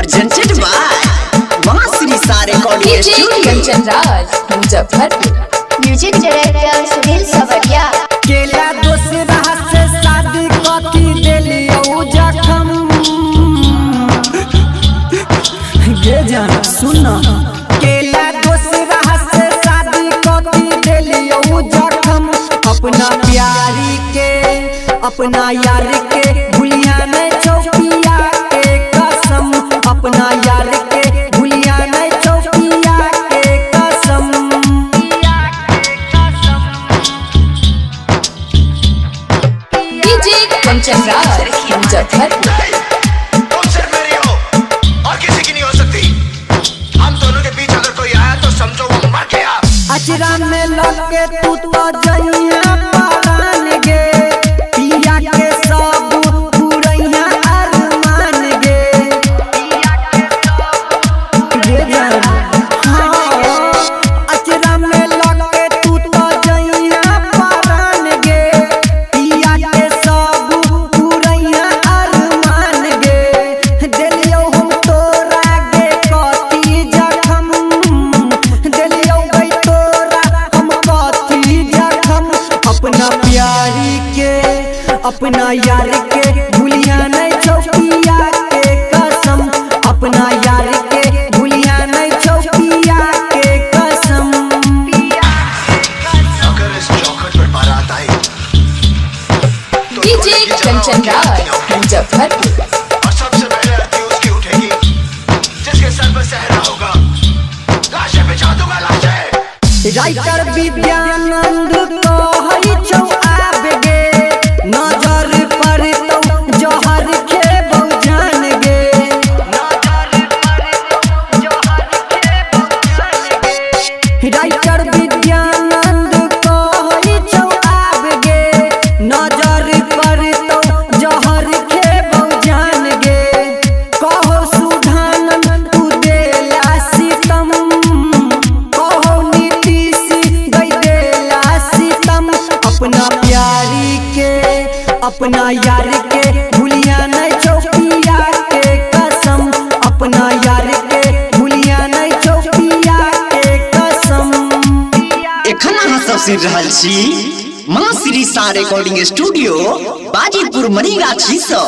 presented by Masri Sare Recording Studio Kanchan Raj Muzaffarpur. Music director Sunil Sawariya. केला दूसरा से शादी कथी देलियो जखम गे जान सुन केला दूसरा से शादी कथी देलियो जखम अपना प्यारी के अपना यार के भूलिया नहीं चौकिया के कसम अपना यार के भूलिया नहीं चौकिया के कसम डीजे कंचन राज मुजफ्फरपुर। तुम सिर्फ मेरी हो और किसी की नहीं हो सकती। हम दोनों के बीच अगर कोई आया तो समझो वो मर गया। अचरा में लगे तू तो जइया परान गे पिया के सब पुरैया अरमान गे गे जान हाँ अचरा में लगे तू तो जइया परान गे पिया के सब पुरैया अरमान गे देलियो हम तोरा गे कथी जखम देलियो गई तोरा हम कथी जखम अपना प्यारी के अपना यार के भूलिया नहीं चौकिया के कसम अपना यार के भूलिया नहीं चौकिया के कसम अगर इस चौखट पर बारात आई तो डीजे कंचन राज मुजफ्फरपुर। और सबसे पहले आरती उसकी उठेगी जिसके सर पर सहरा होगा। लाशें बिछा दूंगा लाशें। राइटर विद्यानंद कहै छौ आब गे नजर पर तो जहर खेबौ जान गे राइटर विद्यानंद कहै छौ आब गे नजर पर तो जहर खेबौ जान गे कहो सुधानंद तू देला सितम कहो नीतीश गई देला सितम अपना प्यारी के अपना यार के भूलिया नहीं चौकिया के कसम अपना यार के भूलिया नहीं चौकिया के कसम एखन अहाँ सब सुनि रहल छी माँ श्री सा रिकॉर्डिंग स्टूडियो बाजीपुर मनीगाछी सँ।